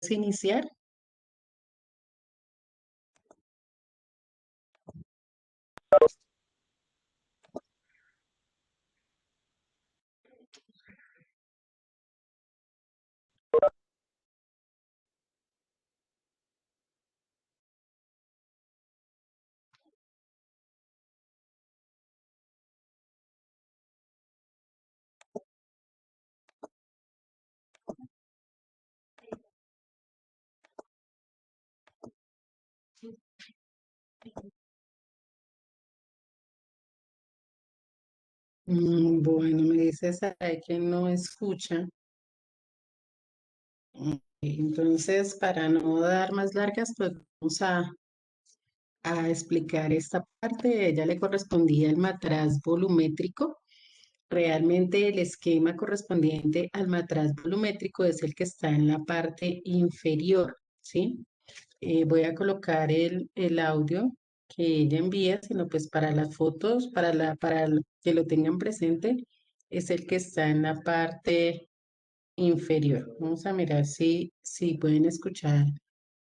iniciar. Bueno, me dices ahí que no escucha. Entonces, para no dar más largas, pues vamos a explicar esta parte. Ella le correspondía el matraz volumétrico. Realmente el esquema correspondiente al matraz volumétrico es el que está en la parte inferior, ¿sí? Voy a colocar el audio que ella envía, sino pues para las fotos, que lo tengan presente, es el que está en la parte inferior. Vamos a mirar si pueden escuchar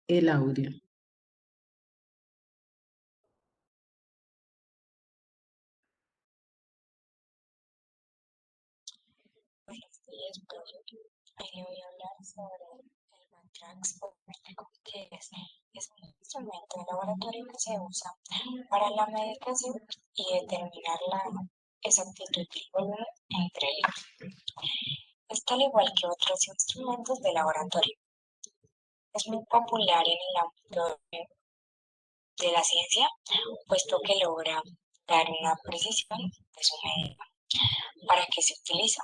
el audio. Buenos días, profe. Hoy le voy a hablar sobre el matrax volumétrico, que es un instrumento de laboratorio que se usa para la medicación y determinar la exactitud del volumen entre líquidos. Es tal igual que otros instrumentos de laboratorio. Es muy popular en el ámbito de la ciencia, puesto que logra dar una precisión de su medida. ¿Para qué se utiliza?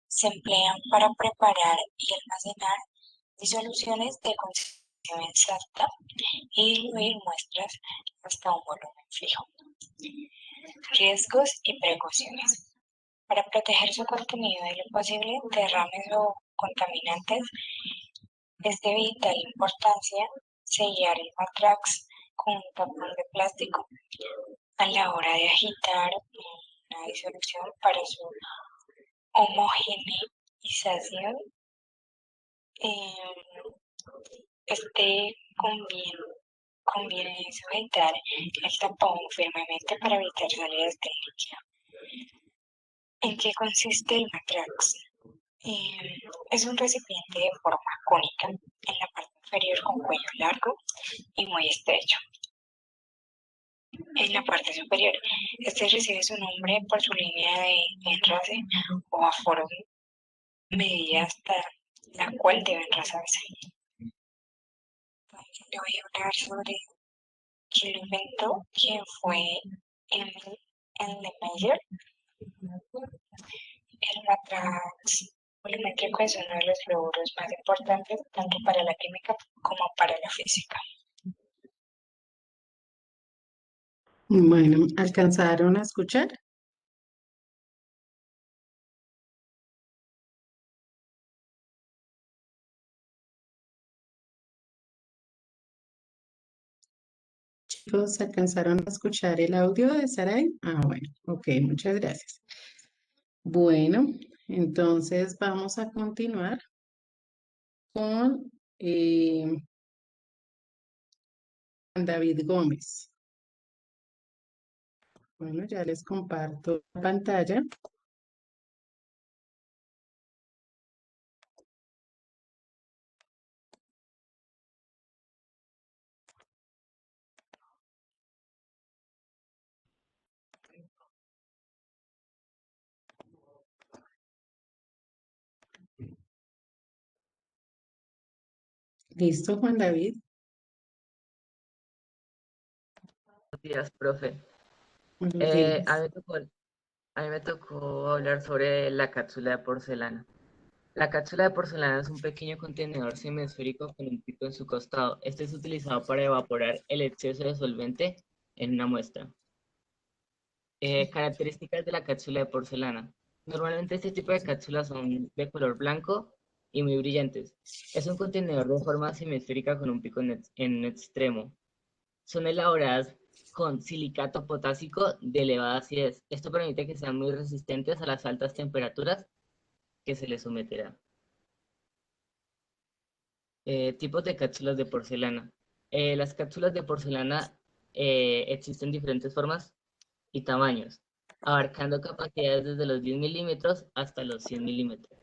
Se emplean para preparar y almacenar disoluciones de concentración exacta y diluir muestras hasta un volumen fijo. Riesgos y precauciones. Para proteger su contenido de lo posible derrames o contaminantes, es de vital importancia sellar el matrax con un tapón de plástico a la hora de agitar una disolución para su homogeneización. Conviene sujetar el tapón firmemente para evitar salidas de energía. ¿En qué consiste el matrax? Es un recipiente de forma cónica en la parte inferior con cuello largo y muy estrecho. En la parte superior, este recibe su nombre por su línea de enrase o aforo medida hasta la cual debe enrasarse. Le voy a hablar sobre quién lo inventó, quién fue Emil Erlenmeyer. El matrax volumétrico es uno de los logros más importantes tanto para la química como para la física. Bueno, ¿alcanzaron a escuchar? Chicos, ¿alcanzaron a escuchar el audio de Saray? Ah, bueno, ok, muchas gracias. Bueno, entonces vamos a continuar con Juan David Gómez. Bueno, ya les comparto la pantalla. ¿Listo, Juan David? Buenos días, profe. Buenos Eh, a días. mí me tocó, a mí me tocó hablar sobre la cápsula de porcelana. La cápsula de porcelana es un pequeño contenedor semiesférico con un pico en su costado. Este es utilizado para evaporar el exceso de solvente en una muestra. Características de la cápsula de porcelana. Normalmente este tipo de cápsulas son de color blanco y muy brillantes. Es un contenedor de forma semiesférica con un pico en un extremo. Son elaboradas con silicato potásico de elevada acidez. Esto permite que sean muy resistentes a las altas temperaturas que se les someterá. Tipos de cápsulas de porcelana. Las cápsulas de porcelana existen diferentes formas y tamaños, abarcando capacidades desde los 10 milímetros hasta los 100 milímetros.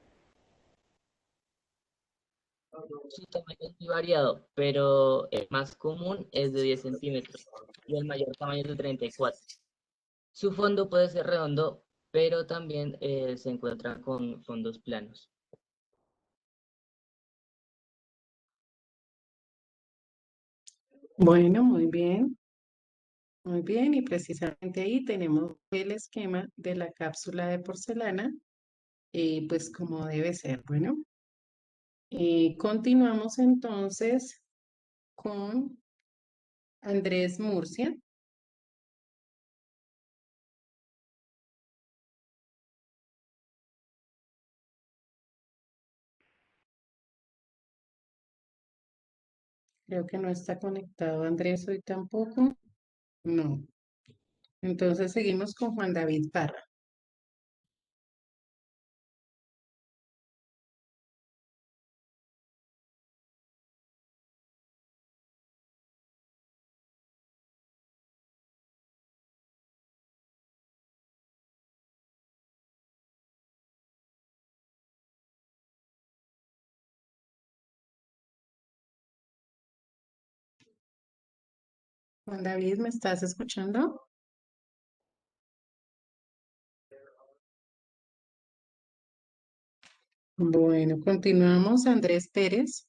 Su tamaño es muy variado, pero el más común es de 10 centímetros y el mayor tamaño es de 34. Su fondo puede ser redondo, pero también se encuentra con fondos planos. Bueno, muy bien, y precisamente ahí tenemos el esquema de la cápsula de porcelana, pues como debe ser. Bueno, continuamos entonces con Andrés Murcia. Creo que no está conectado Andrés hoy tampoco. No. Entonces seguimos con Juan David Parra. Juan David, ¿me estás escuchando? Bueno, continuamos. Andrés Pérez.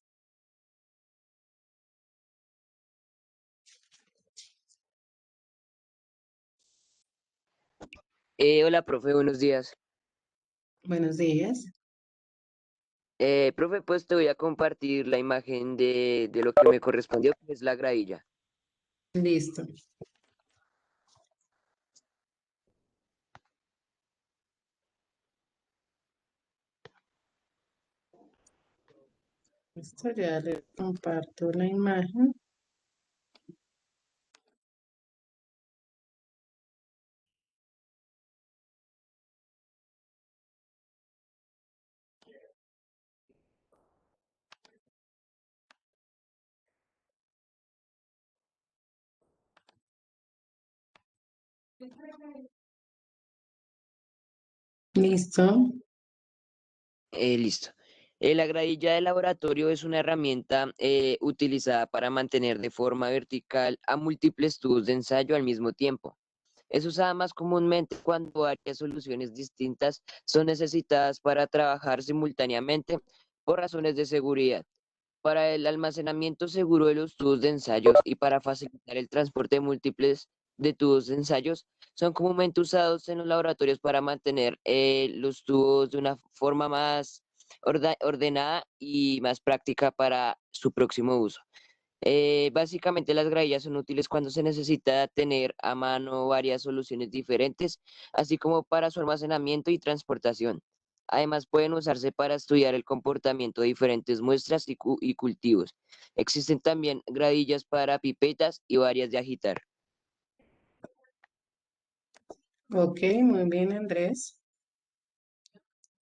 Hola, profe, buenos días. Buenos días. Profe, pues te voy a compartir la imagen de lo que me correspondió, que es la gravilla. Listo. Listo, ya le comparto la imagen. Listo. Listo. La gravilla de laboratorio es una herramienta utilizada para mantener de forma vertical a múltiples tubos de ensayo al mismo tiempo. Es usada más comúnmente cuando varias soluciones distintas son necesitadas para trabajar simultáneamente por razones de seguridad. Para el almacenamiento seguro de los tubos de ensayos y para facilitar el transporte múltiples de tubos de ensayos, son comúnmente usados en los laboratorios para mantener los tubos de una forma más ordenada y más práctica para su próximo uso. Básicamente las gravillas son útiles cuando se necesita tener a mano varias soluciones diferentes, así como para su almacenamiento y transportación. Además, pueden usarse para estudiar el comportamiento de diferentes muestras y cultivos. Existen también gravillas para pipetas y varias de agitar. Ok, muy bien, Andrés.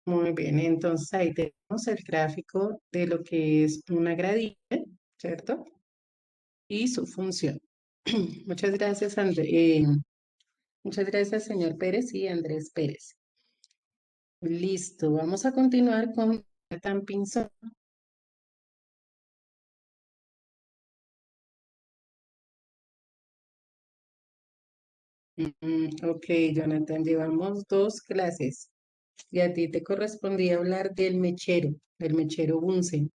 Muy bien, entonces ahí tenemos el gráfico de lo que es una gradilla, ¿cierto? Y su función. Muchas gracias, muchas gracias, señor Pérez y Andrés Pérez. Listo, vamos a continuar con Jonathan Pinzón. Ok, Jonathan, llevamos dos clases y a ti te correspondía hablar del mechero Bunsen.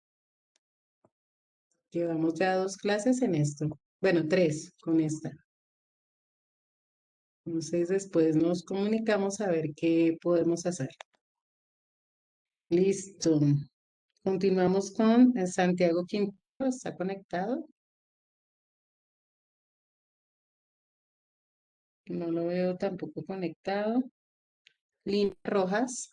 Llevamos ya dos clases en esto. Bueno, tres con esta. Entonces después nos comunicamos a ver qué podemos hacer. Listo. Continuamos con Santiago Quintero. ¿Está conectado? No lo veo tampoco conectado. Lina Rojas.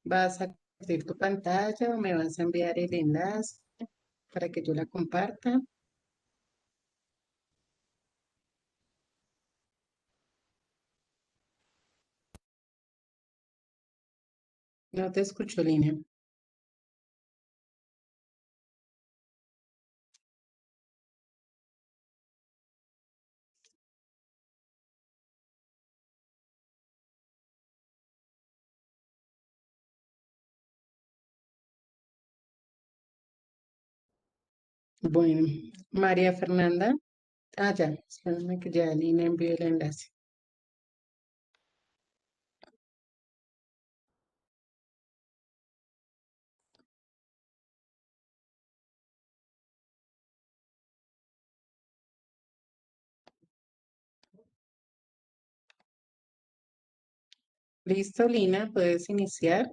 ¿Vas a compartir tu pantalla o me vas a enviar el enlace? para que yo la comparta. No te escucho, Lina. Bueno, María Fernanda. Ah, ya, espérame que ya Lina envió el enlace. Listo, Lina, puedes iniciar.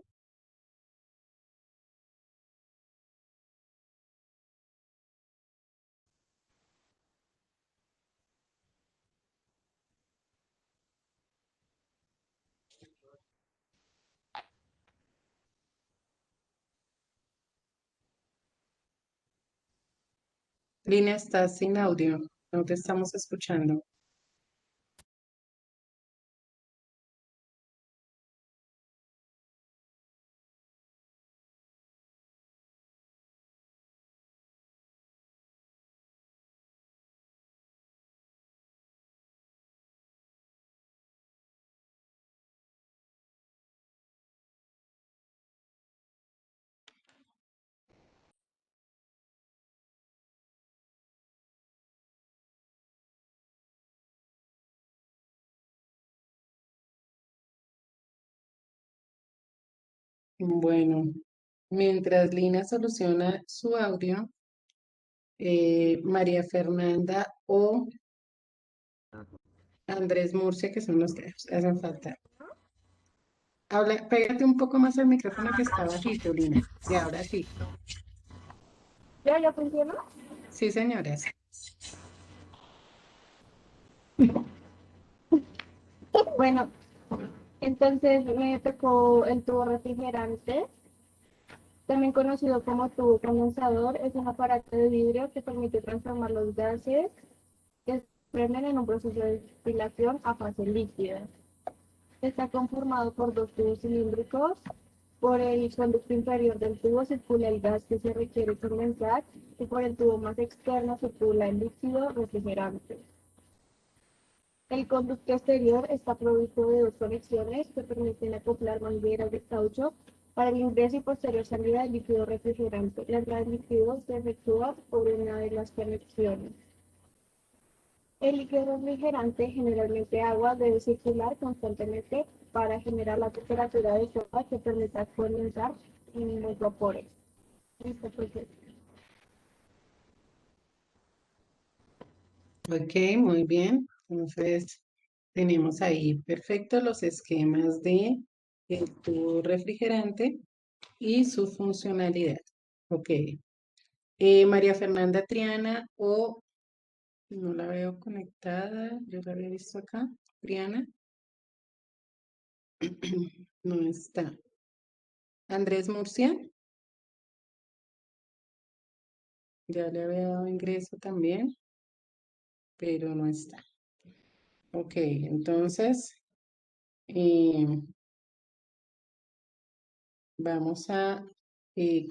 Lina, estás sin audio, no te estamos escuchando. Bueno, mientras Lina soluciona su audio, María Fernanda o Andrés Murcia, que son los que hacen falta. Habla, pégate un poco más al micrófono que está bajito, Lina. Y ahora sí. ¿Ya funciona? Sí, señoras. Bueno, entonces me tocó el tubo refrigerante, también conocido como tubo condensador. Es un aparato de vidrio que permite transformar los gases que se desprenden en un proceso de destilación a fase líquida. Está conformado por dos tubos cilíndricos. Por el conducto inferior del tubo circula el gas que se requiere condensar y por el tubo más externo circula el líquido refrigerante. El conducto exterior está provisto de dos conexiones que permiten acoplar mangueras de caucho para el ingreso y posterior salida del líquido refrigerante. La entrada del líquido se efectúa por una de las conexiones. El líquido refrigerante, generalmente agua, debe circular constantemente para generar la temperatura adecuada que permita condensar los vapores. Listo, pues. Ok, muy bien. Entonces, tenemos ahí perfecto los esquemas de el tubo refrigerante y su funcionalidad. Ok. María Fernanda Triana o no la veo conectada, yo la había visto acá. Triana, no está. Andrés Murcia, ya le había dado ingreso también, pero no está. Ok, entonces eh, vamos a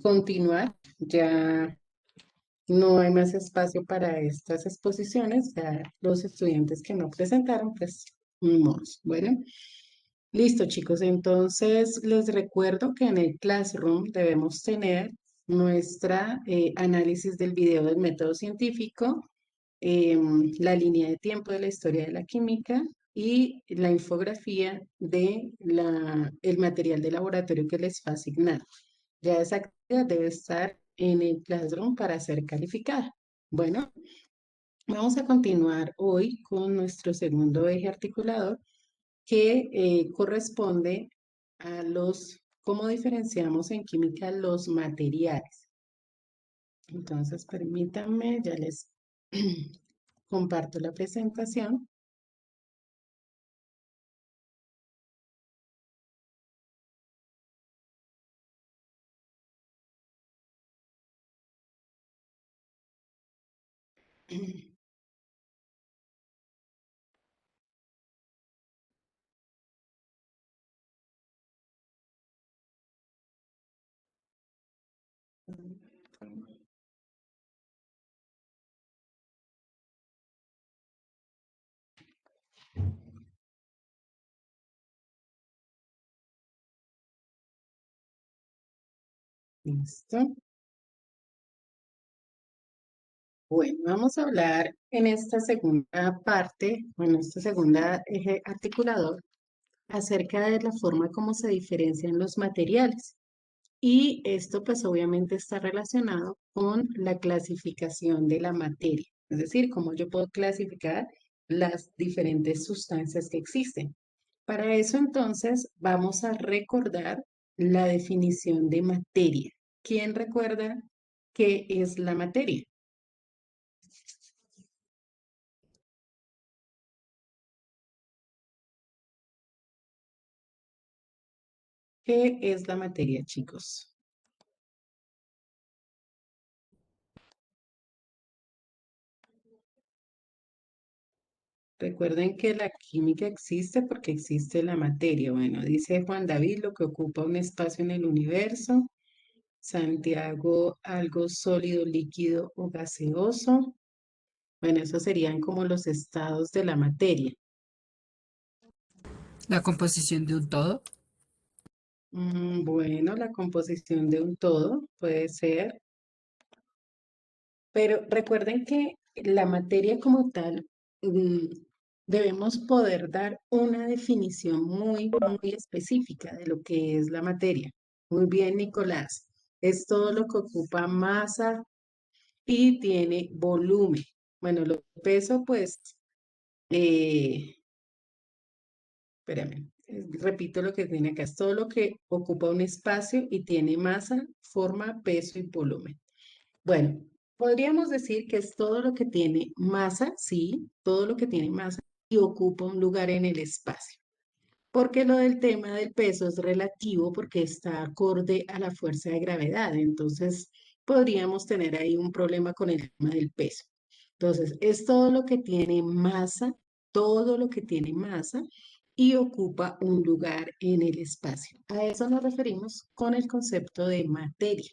continuar. Ya no hay más espacio para estas exposiciones. Ya los estudiantes que no presentaron, pues, ni modos. Bueno, listo, chicos. Entonces, les recuerdo que en el Classroom debemos tener nuestra análisis del video del método científico, la línea de tiempo de la historia de la química y la infografía de el material de laboratorio que les fue asignado. Ya esa actividad debe estar en el Classroom para ser calificada. Bueno, vamos a continuar hoy con nuestro segundo eje articulador que corresponde a cómo diferenciamos en química los materiales. Entonces, permítanme, ya les comparto la presentación. ¿Listo? Bueno, vamos a hablar en esta segunda parte, bueno, esta segunda eje articulador, acerca de la forma como se diferencian los materiales. Y esto pues obviamente está relacionado con la clasificación de la materia, es decir, cómo yo puedo clasificar las diferentes sustancias que existen. Para eso entonces vamos a recordar la definición de materia. ¿Quién recuerda qué es la materia? ¿Qué es la materia, chicos? Recuerden que la química existe porque existe la materia. Bueno, dice Juan David, lo que ocupa un espacio en el universo. Santiago, algo sólido, líquido o gaseoso. Bueno, esos serían como los estados de la materia. La composición de un todo. Bueno, la composición de un todo puede ser, pero recuerden que la materia como tal, mm, debemos poder dar una definición muy específica de lo que es la materia. Muy bien, Nicolás. Es todo lo que ocupa masa y tiene volumen. Bueno, lo peso, pues, eh, espérame, repito lo que tiene acá. Es todo lo que ocupa un espacio y tiene masa, forma, peso y volumen. Bueno, podríamos decir que es todo lo que tiene masa, sí, todo lo que tiene masa y ocupa un lugar en el espacio. Porque lo del tema del peso es relativo porque está acorde a la fuerza de gravedad. Entonces, podríamos tener ahí un problema con el tema del peso. Entonces, es todo lo que tiene masa, todo lo que tiene masa y ocupa un lugar en el espacio. A eso nos referimos con el concepto de materia.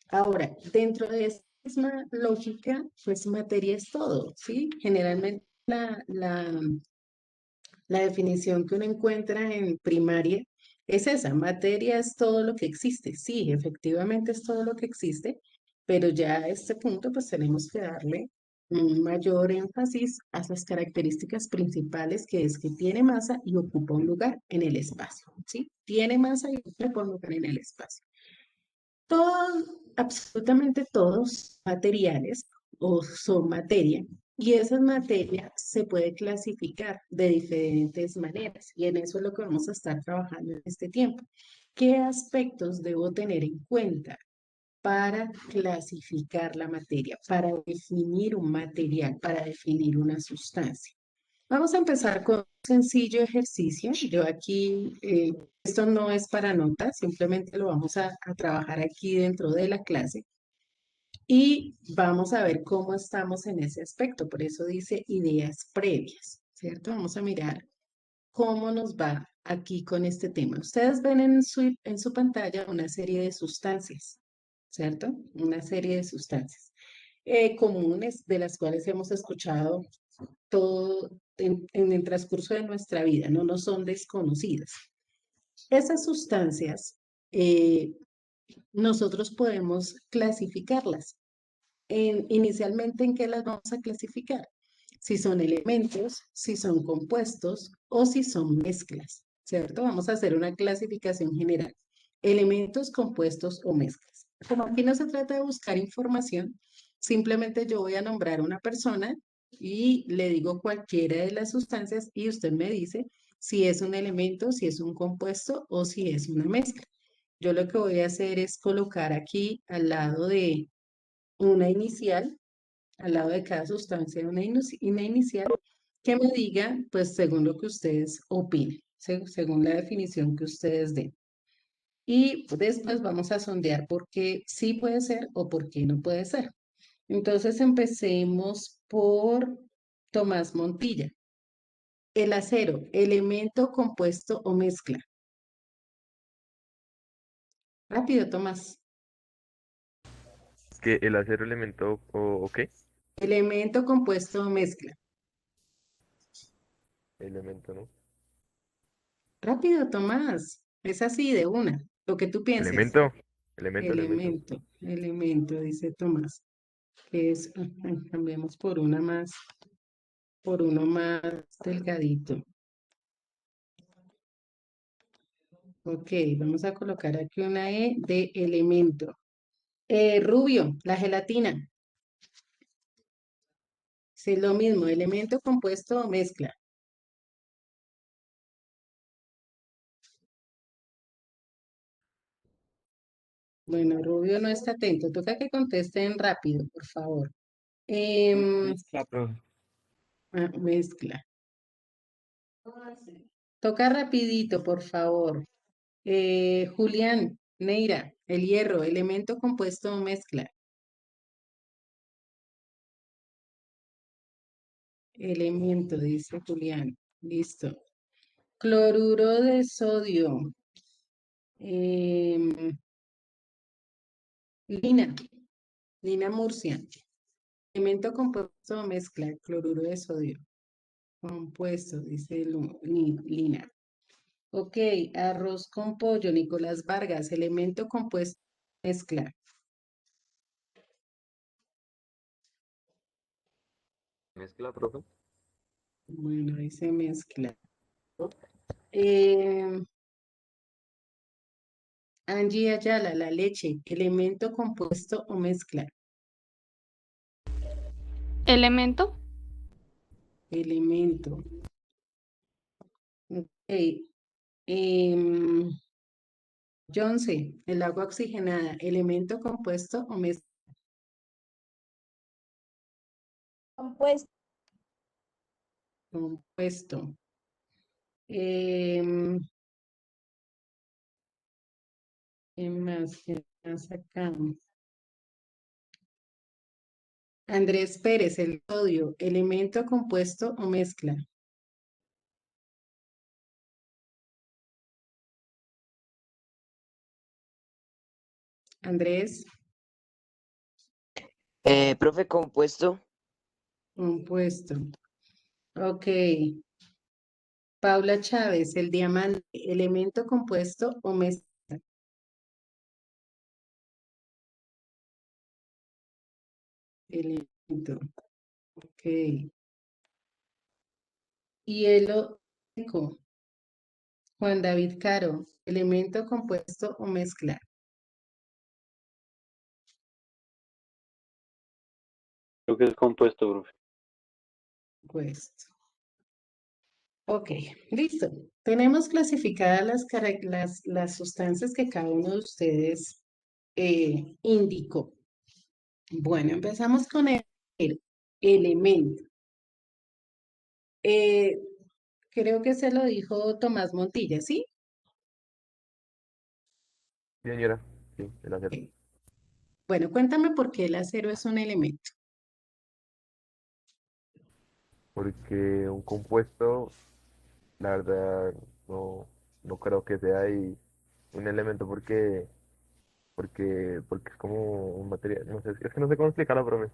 Ahora, dentro de esta misma lógica, pues materia es todo, ¿sí? Generalmente la definición que uno encuentra en primaria es esa, materia es todo lo que existe. Sí, efectivamente es todo lo que existe, pero ya a este punto pues tenemos que darle un mayor énfasis a las características principales, que es que tiene masa y ocupa un lugar en el espacio, ¿sí? Tiene masa y ocupa un lugar en el espacio. Todos, absolutamente todos materiales o son materia y esa materia se puede clasificar de diferentes maneras y en eso es lo que vamos a estar trabajando en este tiempo. ¿Qué aspectos debo tener en cuenta para clasificar la materia, para definir un material, para definir una sustancia? Vamos a empezar con un sencillo ejercicio. Yo aquí, esto no es para notas, simplemente lo vamos a trabajar aquí dentro de la clase y vamos a ver cómo estamos en ese aspecto. Por eso dice ideas previas, ¿cierto? Vamos a mirar cómo nos va aquí con este tema. Ustedes ven en su pantalla una serie de sustancias, ¿cierto? Una serie de sustancias comunes de las cuales hemos escuchado todo en el transcurso de nuestra vida, no nos son desconocidas. Esas sustancias, eh, nosotros podemos clasificarlas. Inicialmente, ¿en qué las vamos a clasificar? Si son elementos, si son compuestos o si son mezclas, ¿cierto? Vamos a hacer una clasificación general. Elementos, compuestos o mezclas. Como aquí no se trata de buscar información, simplemente yo voy a nombrar una persona y le digo cualquiera de las sustancias y usted me dice si es un elemento, si es un compuesto o si es una mezcla. Yo lo que voy a hacer es colocar aquí al lado de una inicial, al lado de cada sustancia una inicial que me diga, pues según lo que ustedes opinen, según la definición que ustedes den. Y después vamos a sondear por qué sí puede ser o por qué no puede ser. Entonces empecemos por Tomás Montilla. El acero, elemento, compuesto o mezcla. Rápido, Tomás. Que el acero elemento o qué? Elemento, compuesto o mezcla. Elemento, ¿no? Rápido, Tomás. Es así de una. Lo que tú pienses. Elemento, elemento. Elemento, dice Tomás. Que es, cambiemos por una más, por uno más delgadito. Ok, vamos a colocar aquí una E de elemento. Rubio, la gelatina. Sí, es lo mismo, elemento, compuesto o mezcla. Bueno, Rubio no está atento. Toca que contesten rápido, por favor. Mezcla, profe. Mezcla. Toca rapidito, por favor. Julián, Neira, el hierro, elemento, compuesto o mezcla. Elemento, dice Julián. Listo. Cloruro de sodio. Em, Lina, Lina Murcia. Elemento, compuesto o mezcla. Cloruro de sodio. Compuesto, dice Lina. Ok, arroz con pollo, Nicolás Vargas. Elemento, compuesto, mezcla. Mezcla, profe. Bueno, dice mezcla. Em, Angie Ayala, la leche, elemento, compuesto o mezcla. Elemento. Elemento. Ok. Em, Jonce, el agua oxigenada, elemento, compuesto o mezcla. Compuesto. Compuesto. Em, ¿Qué más? ¿Qué más acá? Andrés Pérez, el sodio, elemento, compuesto o mezcla. Andrés, Profe, compuesto. compuesto. Ok. Paula Chávez, el diamante, elemento, compuesto o mezcla. Elemento. Ok. Hielo seco. Juan David Caro, elemento, compuesto o mezcla. Creo que es compuesto, profe. Compuesto. Ok, listo. Tenemos clasificadas las sustancias que cada uno de ustedes indicó. Bueno, empezamos con el elemento. Eh, Creo que se lo dijo Tomás Montilla, ¿sí? Sí, señora. Sí, el acero. Ok. Bueno, cuéntame por qué el acero es un elemento. Porque un compuesto, la verdad, no, no creo que sea ahí un elemento porque es como un material. No sé, es que no sé cómo explicarlo, profe.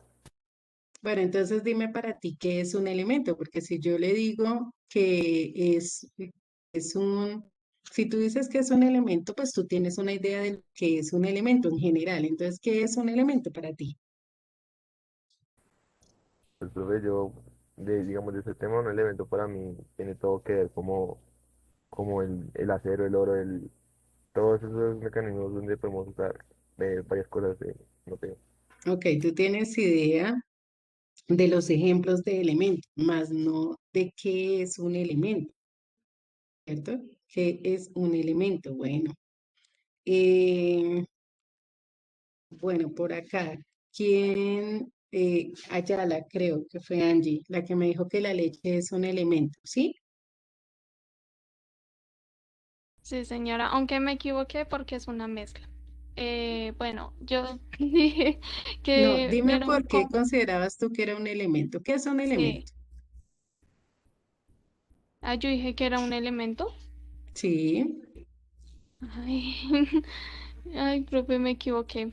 Bueno, entonces dime para ti qué es un elemento, porque si yo le digo que es si tú dices que es un elemento, pues tú tienes una idea de lo que es un elemento en general. Entonces, ¿qué es un elemento para ti? Pues, profe, digamos, de ese tema, un elemento para mí tiene todo que ver como el acero, el oro, todos esos mecanismos donde podemos usar varias cosas, no sé. Ok, tú tienes idea de los ejemplos de elementos, más no de qué es un elemento, ¿cierto? ¿Qué es un elemento? Eh, bueno, por acá, ¿quién? Ayala, creo que fue Angie, la que me dijo que la leche es un elemento, ¿sí? Sí, señora, aunque me equivoqué porque es una mezcla. Bueno, yo dije No, que dime era un por qué com- considerabas tú que era un elemento. ¿Qué es un sí. elemento? Ah, yo dije que era un elemento. Sí, Ay, ay, profe, me equivoqué.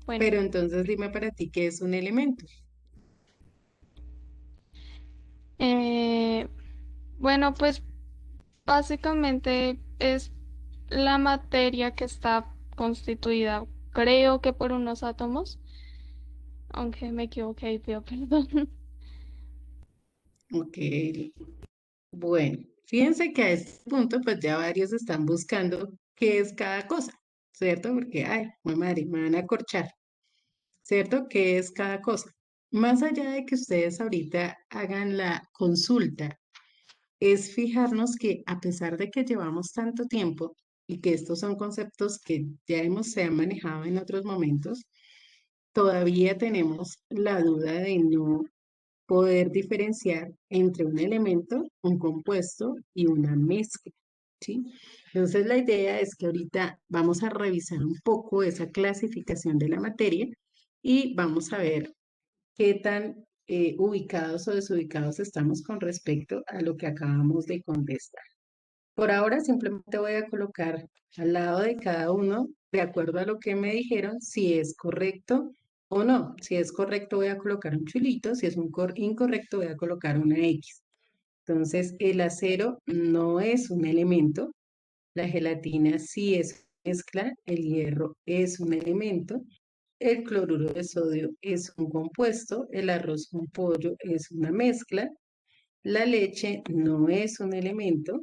Bueno, pero entonces dime para ti qué es un elemento. eh, bueno, pues básicamente es la materia que está constituida, creo que por unos átomos, aunque me equivoqué y pido perdón. Ok, bueno, fíjense que a este punto pues ya varios están buscando qué es cada cosa, ¿cierto? Porque, ay, mi madre, me van a corchar, ¿cierto? ¿Qué es cada cosa? Más allá de que ustedes ahorita hagan la consulta, es fijarnos que a pesar de que llevamos tanto tiempo y que estos son conceptos que ya se han manejado en otros momentos, todavía tenemos la duda de no poder diferenciar entre un elemento, un compuesto y una mezcla, ¿sí? Entonces la idea es que ahorita vamos a revisar un poco esa clasificación de la materia y vamos a ver qué tan ubicados o desubicados estamos con respecto a lo que acabamos de contestar. Por ahora simplemente voy a colocar al lado de cada uno, de acuerdo a lo que me dijeron, si es correcto o no. Si es correcto voy a colocar un chulito, si es incorrecto voy a colocar una X. Entonces, el acero no es un elemento, la gelatina sí es mezcla, el hierro es un elemento, el cloruro de sodio es un compuesto, el arroz con pollo es una mezcla, la leche no es un elemento,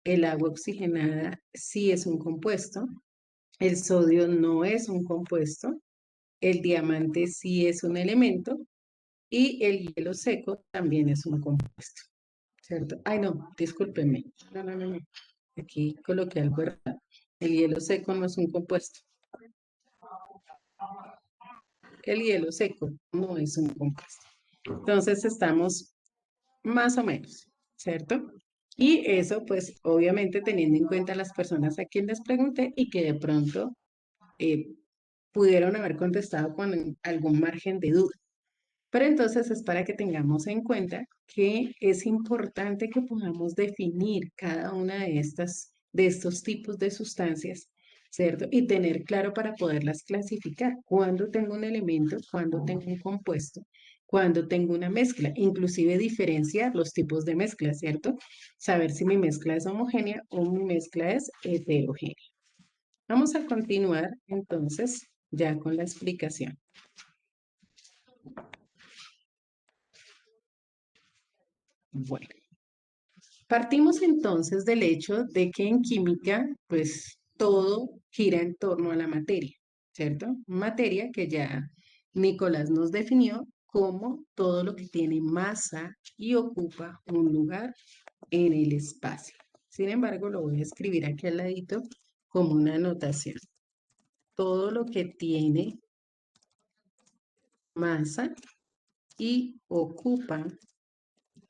el agua oxigenada sí es un compuesto, el sodio no es un compuesto, el diamante sí es un elemento y el hielo seco también es un compuesto, ¿cierto? Ay, no, discúlpenme. No, no, no, no. Aquí coloqué algo errado. El hielo seco no es un compuesto. El hielo seco no es un compuesto. Entonces estamos más o menos, ¿cierto? Y eso, pues, obviamente teniendo en cuenta las personas a quien les pregunté y que de pronto eh, pudieron haber contestado con algún margen de duda. Pero entonces es para que tengamos en cuenta que es importante que podamos definir cada una de estos tipos de sustancias, ¿cierto? Y tener claro para poderlas clasificar. Cuándo tengo un elemento, cuándo tengo un compuesto, cuándo tengo una mezcla, inclusive diferenciar los tipos de mezcla, ¿cierto? Saber si mi mezcla es homogénea o mi mezcla es heterogénea. Vamos a continuar entonces ya con la explicación. Bueno, partimos entonces del hecho de que en química, pues todo gira en torno a la materia, ¿cierto? Materia que ya Nicolás nos definió como todo lo que tiene masa y ocupa un lugar en el espacio. Sin embargo, lo voy a escribir aquí al ladito como una anotación. Todo lo que tiene masa y ocupa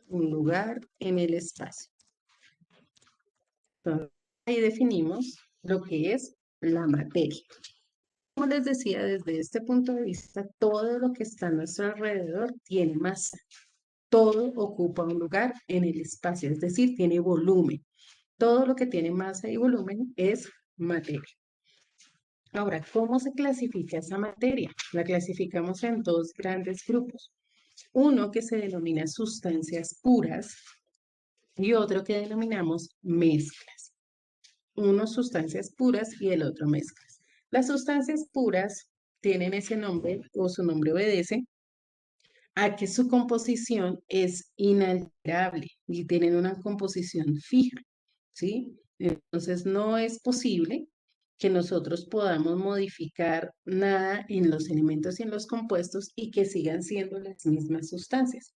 un lugar en el espacio. Entonces, ahí definimos lo que es la materia. Como les decía, desde este punto de vista, todo lo que está a nuestro alrededor tiene masa. Todo ocupa un lugar en el espacio, es decir, tiene volumen. Todo lo que tiene masa y volumen es materia. Ahora, ¿cómo se clasifica esa materia? La clasificamos en dos grandes grupos. Uno que se denomina sustancias puras y otro que denominamos mezclas. Uno sustancias puras y el otro mezclas. Las sustancias puras tienen ese nombre o su nombre obedece a que su composición es inalterable y tienen una composición fija, ¿sí? Entonces no es posible que nosotros podamos modificar nada en los elementos y en los compuestos y que sigan siendo las mismas sustancias.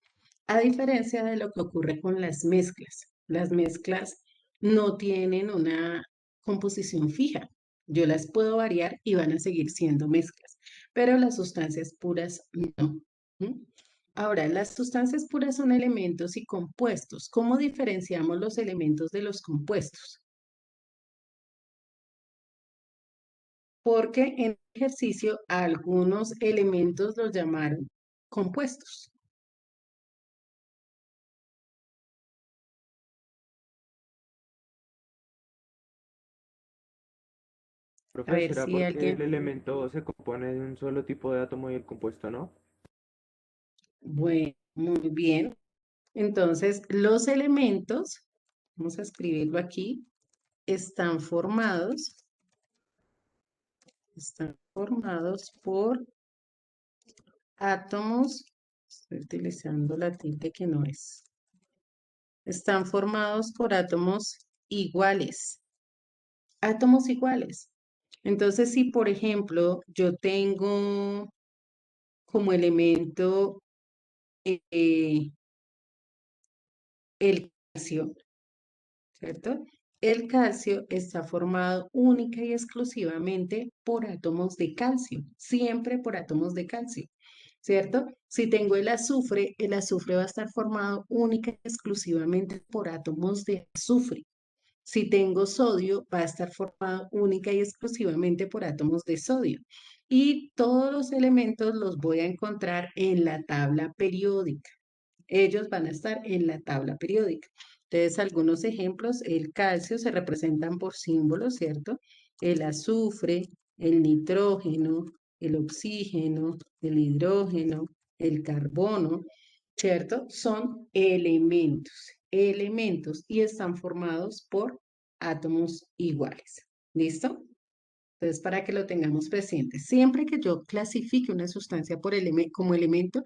A diferencia de lo que ocurre con las mezclas. Las mezclas no tienen una composición fija. Yo las puedo variar y van a seguir siendo mezclas, pero las sustancias puras no. ¿Mm? Ahora, las sustancias puras son elementos y compuestos. ¿Cómo diferenciamos los elementos de los compuestos? porque en el ejercicio algunos elementos los llamaron compuestos. A Profe, ver ¿será si porque el alguien... elemento se compone de un solo tipo de átomo y el compuesto no? Bueno, muy bien. Entonces, los elementos, vamos a escribirlo aquí, están formados por átomos, estoy utilizando la tilde que no es, están formados por átomos iguales. Entonces, si por ejemplo yo tengo como elemento eh, el calcio, ¿cierto? El calcio está formado única y exclusivamente por átomos de calcio, siempre por átomos de calcio, ¿cierto? Si tengo el azufre va a estar formado única y exclusivamente por átomos de azufre. Si tengo sodio, va a estar formado única y exclusivamente por átomos de sodio. Y todos los elementos los voy a encontrar en la tabla periódica. Ellos van a estar en la tabla periódica. Entonces, algunos ejemplos, el calcio se representan por símbolos, ¿cierto? El azufre, el nitrógeno, el oxígeno, el hidrógeno, el carbono, ¿cierto? Son elementos y están formados por átomos iguales. ¿Listo? Entonces, para que lo tengamos presente, siempre que yo clasifique una sustancia como elemento,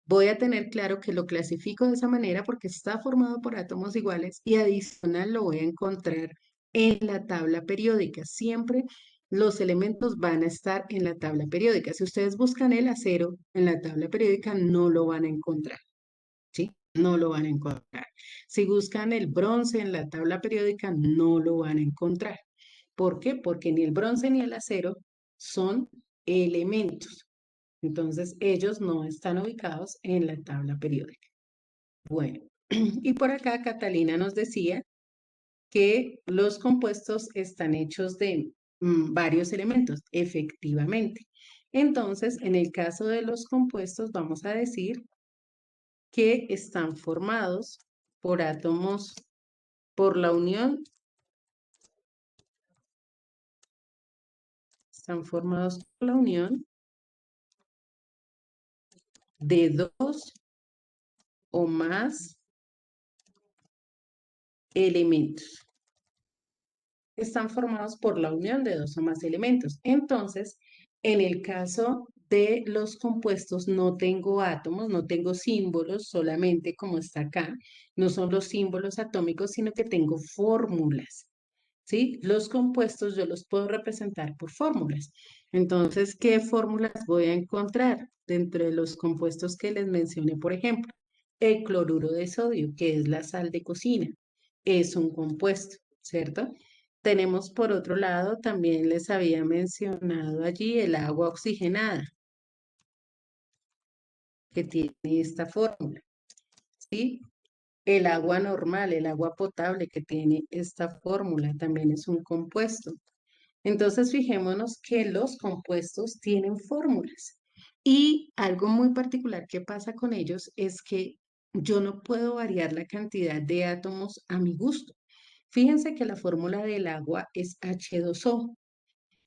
voy a tener claro que lo clasifico de esa manera porque está formado por átomos iguales y adicional lo voy a encontrar en la tabla periódica. Siempre los elementos van a estar en la tabla periódica. Si ustedes buscan el acero en la tabla periódica, no lo van a encontrar, ¿sí? No lo van a encontrar. Si buscan el bronce en la tabla periódica, no lo van a encontrar. ¿Por qué? Porque ni el bronce ni el acero son elementos. Entonces, ellos no están ubicados en la tabla periódica. Bueno, y por acá Catalina nos decía que los compuestos están hechos de varios elementos, efectivamente. Entonces, en el caso de los compuestos, vamos a decir que están formados por átomos, por la unión, están formados por la unión de dos o más elementos. Están formados por la unión de dos o más elementos. Entonces, en el caso de los compuestos no tengo átomos, no tengo símbolos solamente como está acá, no son los símbolos atómicos, sino que tengo fórmulas, ¿sí? Los compuestos yo los puedo representar por fórmulas. Entonces, ¿qué fórmulas voy a encontrar dentro de los compuestos que les mencioné? Por ejemplo, el cloruro de sodio, que es la sal de cocina, es un compuesto, ¿cierto? Tenemos por otro lado, también les había mencionado allí el agua oxigenada, que tiene esta fórmula, ¿sí? El agua normal, el agua potable que tiene esta fórmula, también es un compuesto. Entonces, fijémonos que los compuestos tienen fórmulas. Y algo muy particular que pasa con ellos es que yo no puedo variar la cantidad de átomos a mi gusto. Fíjense que la fórmula del agua es H2O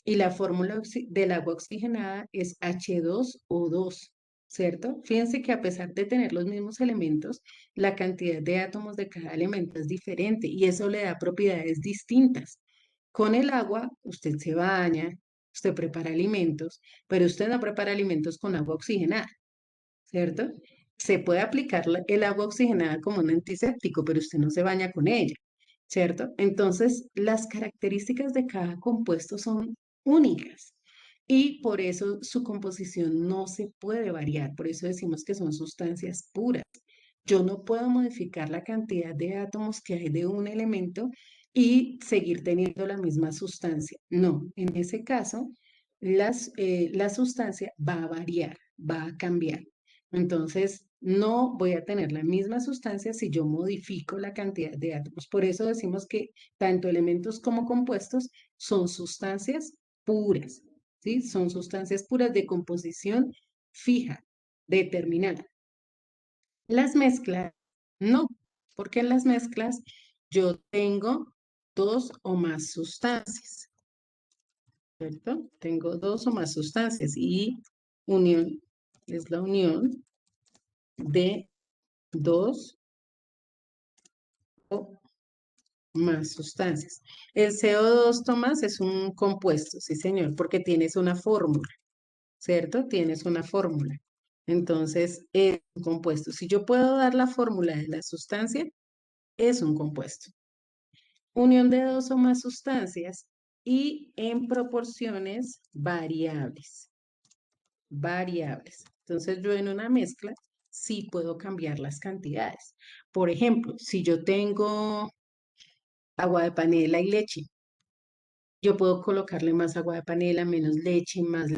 y la fórmula del agua oxigenada es H2O2, ¿cierto? Fíjense que a pesar de tener los mismos elementos, la cantidad de átomos de cada elemento es diferente y eso le da propiedades distintas. Con el agua, usted se baña, usted prepara alimentos, pero usted no prepara alimentos con agua oxigenada, ¿cierto? Se puede aplicar el agua oxigenada como un antiséptico, pero usted no se baña con ella, ¿cierto? Entonces, las características de cada compuesto son únicas y por eso su composición no se puede variar, por eso decimos que son sustancias puras. Yo no puedo modificar la cantidad de átomos que hay de un elemento y seguir teniendo la misma sustancia. No, en ese caso, la sustancia va a variar, va a cambiar. Entonces, no voy a tener la misma sustancia si yo modifico la cantidad de átomos. Por eso decimos que tanto elementos como compuestos son sustancias puras. ¿sí? Son sustancias puras de composición fija, determinada. Las mezclas, no, porque en las mezclas yo tengo dos o más sustancias, ¿cierto? Tengo dos o más sustancias y unión es la unión de dos o más sustancias. El CO2, Tomás, es un compuesto, sí, señor, porque tienes una fórmula, ¿cierto? Tienes una fórmula. Entonces, es un compuesto. Si yo puedo dar la fórmula de la sustancia, es un compuesto. Unión de dos o más sustancias y en proporciones variables. Variables. Entonces, yo en una mezcla sí puedo cambiar las cantidades. Por ejemplo, si yo tengo agua de panela y leche, yo puedo colocarle más agua de panela, menos leche, más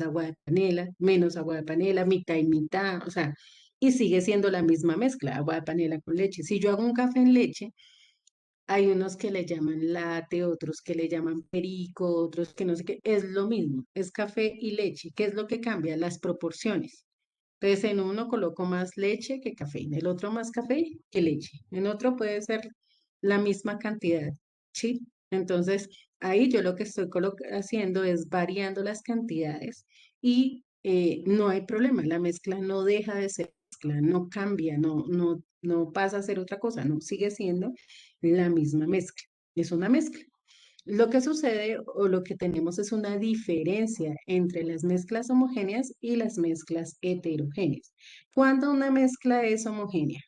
agua de panela, menos agua de panela, mitad y mitad, o sea, y sigue siendo la misma mezcla, agua de panela con leche. Si yo hago un café en leche, hay unos que le llaman latte, otros que le llaman perico, otros que no sé qué, es lo mismo, es café y leche. ¿Qué es lo que cambia? Las proporciones. Entonces, en uno coloco más leche que café, en el otro más café que leche, en otro puede ser la misma cantidad, ¿sí? Entonces, ahí yo lo que estoy haciendo es variando las cantidades y no hay problema, la mezcla no deja de ser mezcla, no cambia, no pasa a ser otra cosa, no, sigue siendo la misma mezcla, es una mezcla. Lo que sucede o lo que tenemos es una diferencia entre las mezclas homogéneas y las mezclas heterogéneas. ¿Cuándo una mezcla es homogénea?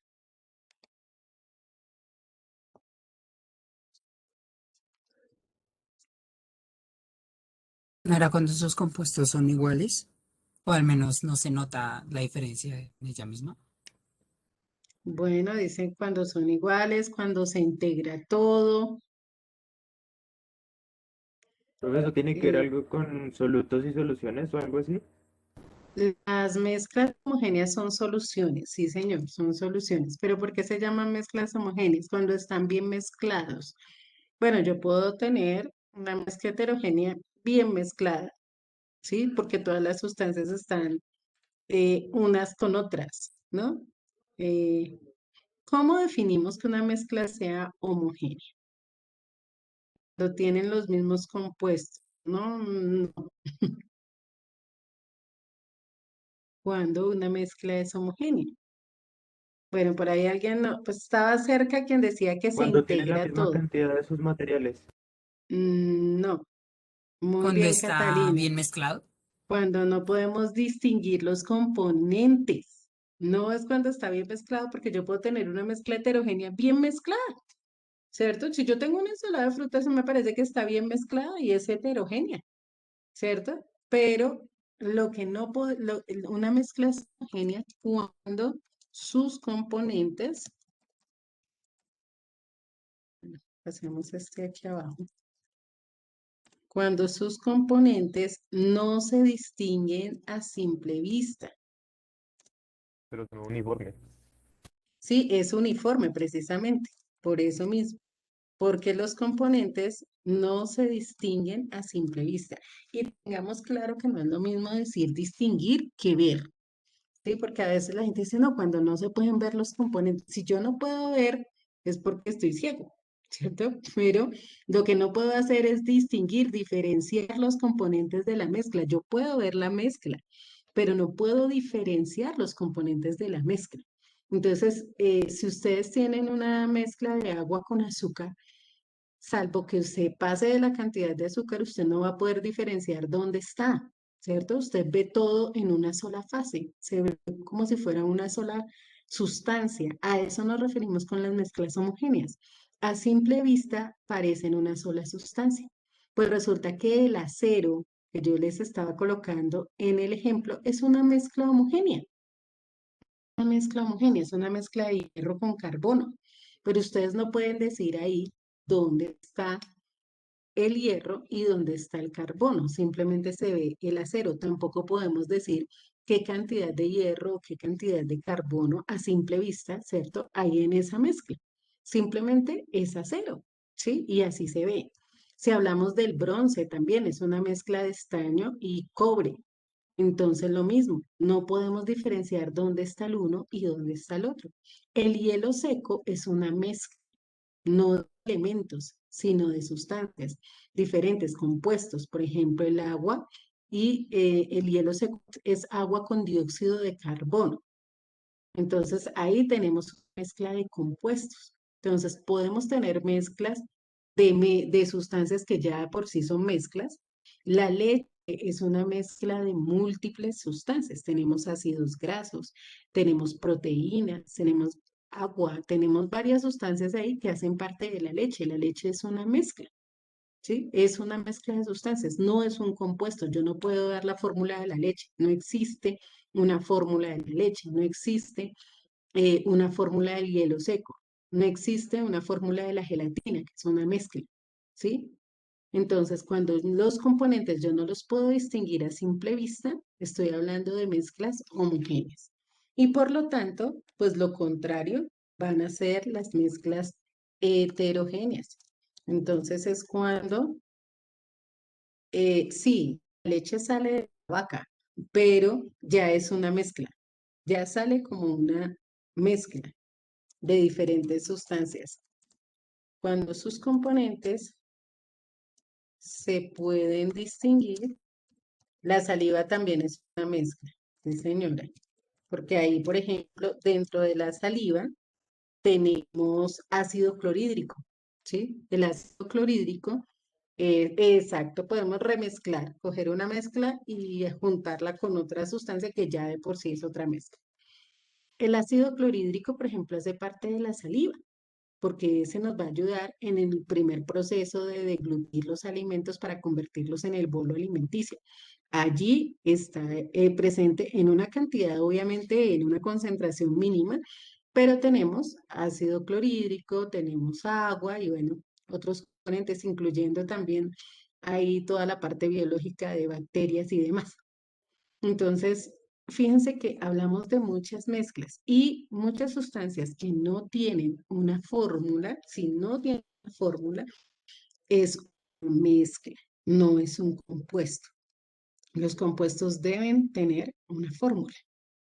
¿No era cuando esos compuestos son iguales? O al menos no se nota la diferencia de ella misma. Bueno, dicen cuando son iguales, cuando se integra todo. Profe, ¿eso tiene que ver eh, algo con solutos y soluciones o algo así? las mezclas homogéneas son soluciones, sí señor, son soluciones. ¿Pero por qué se llaman mezclas homogéneas? Cuando están bien mezclados. Bueno, yo puedo tener una mezcla heterogénea bien mezclada, ¿sí? Porque todas las sustancias están unas con otras, ¿no? Eh, ¿Cómo definimos que una mezcla sea homogénea? Lo tienen los mismos compuestos, ¿no? No. Cuando una mezcla es homogénea. Bueno, por ahí alguien, no, pues estaba cerca quien decía que se Cuando tienen la integra misma todo. cantidad de sus materiales. No, muy Cuando bien, está Catalina. bien mezclado. Cuando no podemos distinguir los componentes. No es cuando está bien mezclado, porque yo puedo tener una mezcla heterogénea bien mezclada, ¿cierto? Si yo tengo una ensalada de frutas, me parece que está bien mezclada y es heterogénea, ¿cierto? Pero lo que no puedo, una mezcla es homogénea cuando sus componentes, hacemos este aquí abajo, cuando sus componentes no se distinguen a simple vista. Pero son uniformes. Sí, es uniforme precisamente, por eso mismo, porque los componentes no se distinguen a simple vista. Y tengamos claro que no es lo mismo decir distinguir que ver, ¿sí? Porque a veces la gente dice, no, cuando no se pueden ver los componentes, si yo no puedo ver es porque estoy ciego, ¿cierto? Pero lo que no puedo hacer es distinguir, diferenciar los componentes de la mezcla. Yo puedo ver la mezcla, pero no puedo diferenciar los componentes de la mezcla. Entonces, si ustedes tienen una mezcla de agua con azúcar, salvo que usted pase de la cantidad de azúcar, usted no va a poder diferenciar dónde está, ¿cierto? Usted ve todo en una sola fase, se ve como si fuera una sola sustancia. A eso nos referimos con las mezclas homogéneas. A simple vista parecen una sola sustancia. Pues resulta que el acero que yo les estaba colocando en el ejemplo es una mezcla homogénea. Una mezcla homogénea, es una mezcla de hierro con carbono. Pero ustedes no pueden decir ahí dónde está el hierro y dónde está el carbono. Simplemente se ve el acero. Tampoco podemos decir qué cantidad de hierro o qué cantidad de carbono a simple vista, ¿cierto? Hay en esa mezcla. Simplemente es acero, ¿sí? Y así se ve. Si hablamos del bronce, también es una mezcla de estaño y cobre. Entonces lo mismo, no podemos diferenciar dónde está el uno y dónde está el otro. El hielo seco es una mezcla, no de elementos, sino de sustancias diferentes, compuestos. Por ejemplo, el agua y el hielo seco es agua con dióxido de carbono. Entonces ahí tenemos una mezcla de compuestos. Entonces podemos tener mezclas de sustancias que ya por sí son mezclas. La leche es una mezcla de múltiples sustancias. Tenemos ácidos grasos, tenemos proteínas, tenemos agua, tenemos varias sustancias ahí que hacen parte de la leche. La leche es una mezcla. ¿Sí? Es una mezcla de sustancias, no es un compuesto. Yo no puedo dar la fórmula de la leche. No existe una fórmula de la leche, no existe una fórmula del hielo seco, no existe una fórmula de la gelatina, que es una mezcla, ¿sí? Entonces, cuando los componentes yo no los puedo distinguir a simple vista, estoy hablando de mezclas homogéneas. Y por lo tanto, pues lo contrario van a ser las mezclas heterogéneas. Entonces es cuando, sí, la leche sale de la vaca, pero ya es una mezcla, ya sale como una mezcla de diferentes sustancias. Cuando sus componentes se pueden distinguir, la saliva también es una mezcla, sí señora, porque ahí, por ejemplo, dentro de la saliva tenemos ácido clorhídrico, ¿sí? El ácido clorhídrico, exacto, podemos remezclar, coger una mezcla y juntarla con otra sustancia que ya de por sí es otra mezcla. El ácido clorhídrico, por ejemplo, hace parte de la saliva, porque ese nos va a ayudar en el primer proceso de deglutir los alimentos para convertirlos en el bolo alimenticio. Allí está presente en una cantidad, obviamente en una concentración mínima, pero tenemos ácido clorhídrico, tenemos agua y bueno, otros componentes, incluyendo también ahí toda la parte biológica de bacterias y demás. Entonces, fíjense que hablamos de muchas mezclas y muchas sustancias que no tienen una fórmula, si no tienen una fórmula, es una mezcla, no es un compuesto. Los compuestos deben tener una fórmula,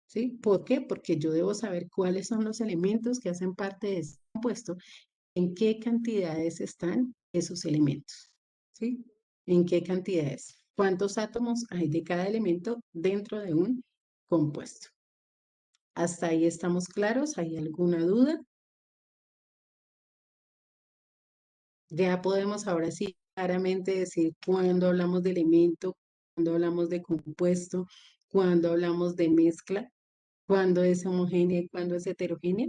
¿sí? ¿Por qué? Porque yo debo saber cuáles son los elementos que hacen parte de ese compuesto, en qué cantidades están esos elementos, ¿sí? ¿En qué cantidades? ¿Cuántos átomos hay de cada elemento dentro de un compuesto? ¿Hasta ahí estamos claros? ¿Hay alguna duda? Ya podemos ahora sí claramente decir cuándo hablamos de elemento, cuándo hablamos de compuesto, cuándo hablamos de mezcla, cuándo es homogénea y cuándo es heterogénea.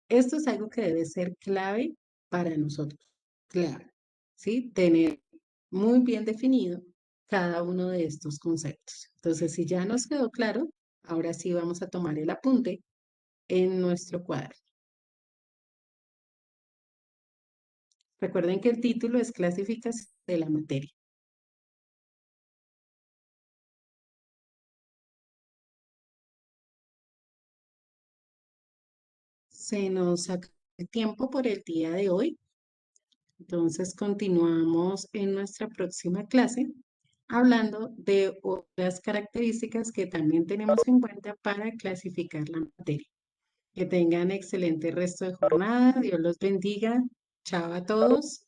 Esto es algo que debe ser clave para nosotros. Claro, ¿sí? Tener muy bien definido cada uno de estos conceptos. Entonces, si ya nos quedó claro, ahora sí vamos a tomar el apunte en nuestro cuadro. Recuerden que el título es clasificación de la materia. Se nos acabó el tiempo por el día de hoy. Entonces, continuamos en nuestra próxima clase hablando de otras características que también tenemos en cuenta para clasificar la materia. Que tengan excelente resto de jornada. Dios los bendiga. Chao a todos.